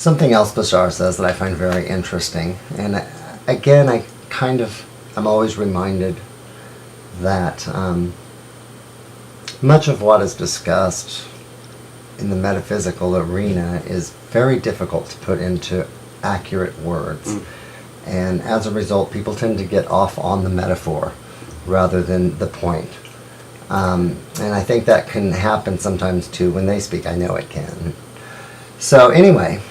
Something else Bashar says that I find very interesting, and again, I'm always reminded that much of what is discussed in the metaphysical arena is very difficult to put into accurate words. And as a result, people tend to get off on the metaphor rather than the point. And I think that can happen sometimes too when they speak. I know it can. So anyway,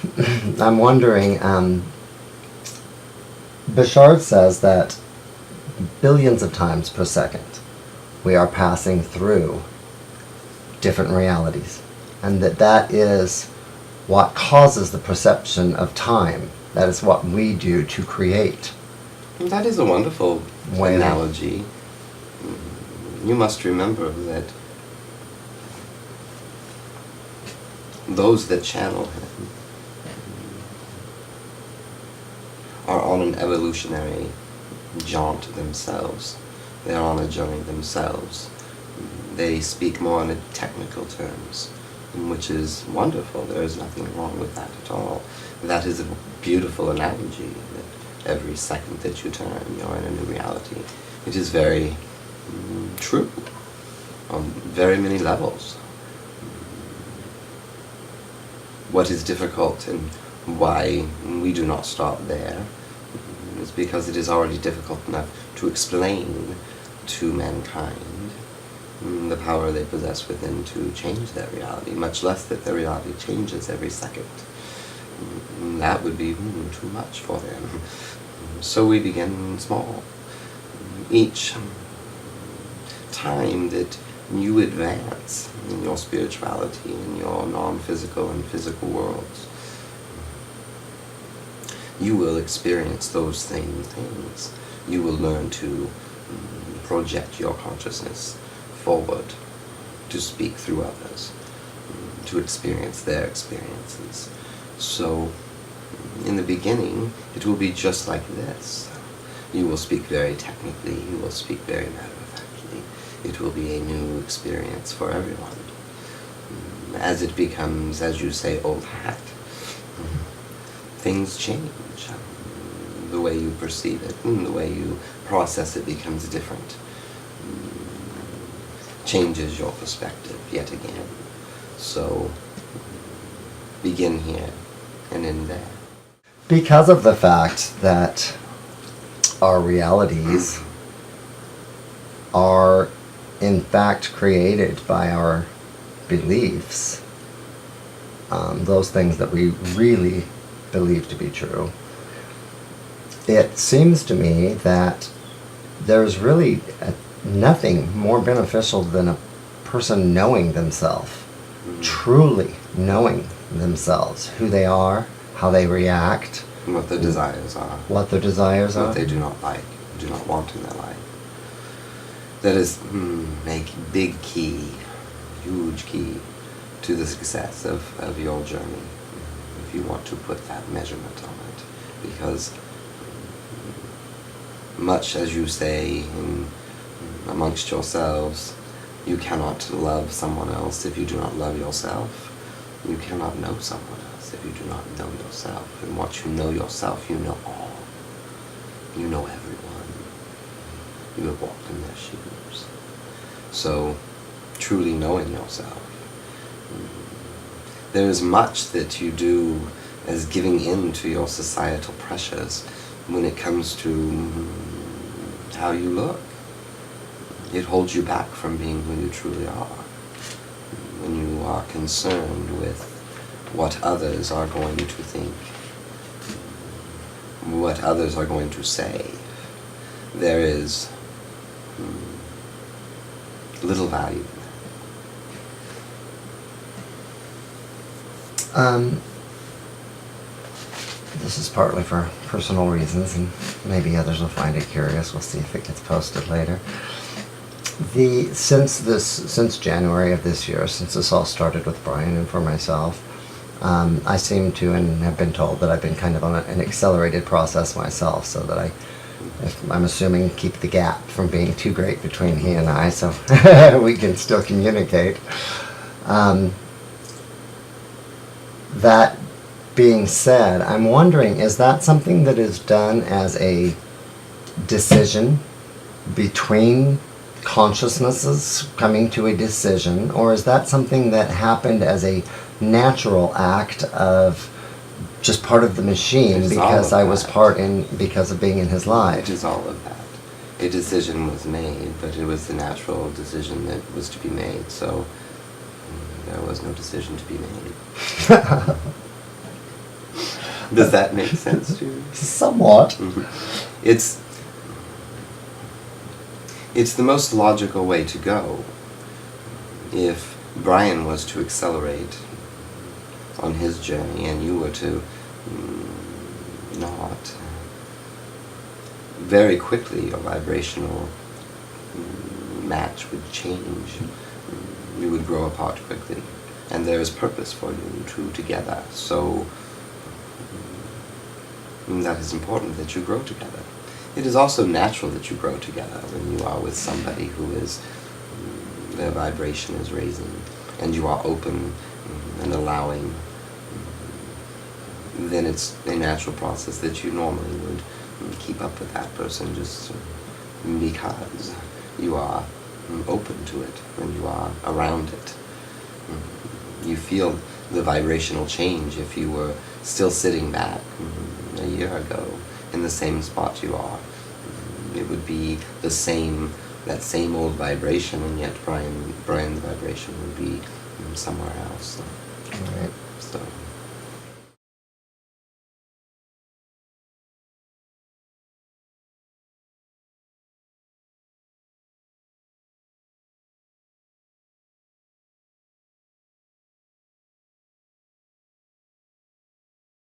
I'm wondering, Bashar says that billions of times per second we are passing through different realities, and that is what causes the perception of time. That is what we do to create. That is a wonderful analogy. You must remember that those that channel him are on an evolutionary jaunt themselves. They are on a journey themselves. They speak more in technical terms, which is wonderful. There is nothing wrong with that at all. That is a beautiful analogy, that every second that you turn, you're in a new reality. It is very true on very many levels. What is difficult and why we do not stop there is because it is already difficult enough to explain to mankind the power they possess within to change their reality, much less that their reality changes every second. That would be too much for them. So we begin small. Each time that you advance in your spirituality, in your non-physical and physical worlds, you will experience those same things. You will learn to project your consciousness forward, to speak through others, to experience their experiences. So, in the beginning, it will be just like this. You will speak very technically, you will speak very matter-of-factly. It will be a new experience for everyone. As it becomes, as you say, old hat, things change. The way you perceive it, the way you process it becomes different. Changes your perspective yet again. So, begin here and end there. Because of the fact that our realities are in fact created by our beliefs, those things that we really believe to be true, it seems to me that there's really nothing more beneficial than a person knowing themselves, truly knowing themselves, who they are, how they react, what their desires are, what they do not like, do not want in their life. That is a big key, huge key to the success of your journey, if you want to put that measurement on it. Because much as you say amongst yourselves, you cannot love someone else if you do not love yourself. You cannot know someone else if you do not know yourself. And what you know yourself, you know all. You know everyone. You have walked in their shoes. So, truly knowing yourself. There is much that you do as giving in to your societal pressures when it comes to how you look. It holds you back from being who you truly are. When you are concerned with what others are going to think, what others are going to say, there is little value. This is partly for personal reasons, and maybe others will find it curious. We'll see if it gets posted later. Since January of this year, since this all started with Bryan and for myself, I seem to, and have been told that I've been kind of on an accelerated process myself, so that I'm assuming, keep the gap from being too great between he and I, so we can still communicate. That being said, I'm wondering, is that something that is done as a decision between consciousnesses coming to a decision, or is that something that happened as a natural act of just part of the machine It is all because of I was that. because of being in his It life? is all of that. A decision was made, but it was the natural decision that was to be made, so there was no decision to be made. Does that make sense to you? Somewhat. It's the most logical way to go. If Bryan was to accelerate on his journey and you were to not, very quickly your vibrational match would change. You would grow apart quickly, and there is purpose for you two together. So that is important that you grow together. It is also natural that you grow together when you are with somebody who is, their vibration is raising, and you are open and allowing. Then it's a natural process that you normally would keep up with that person just because you are open to it when you are around it. You feel the vibrational change if you were still sitting back a year ago in the same spot you are. It would be the same, that same old vibration, and yet Bryan's vibration would be somewhere else. Right. So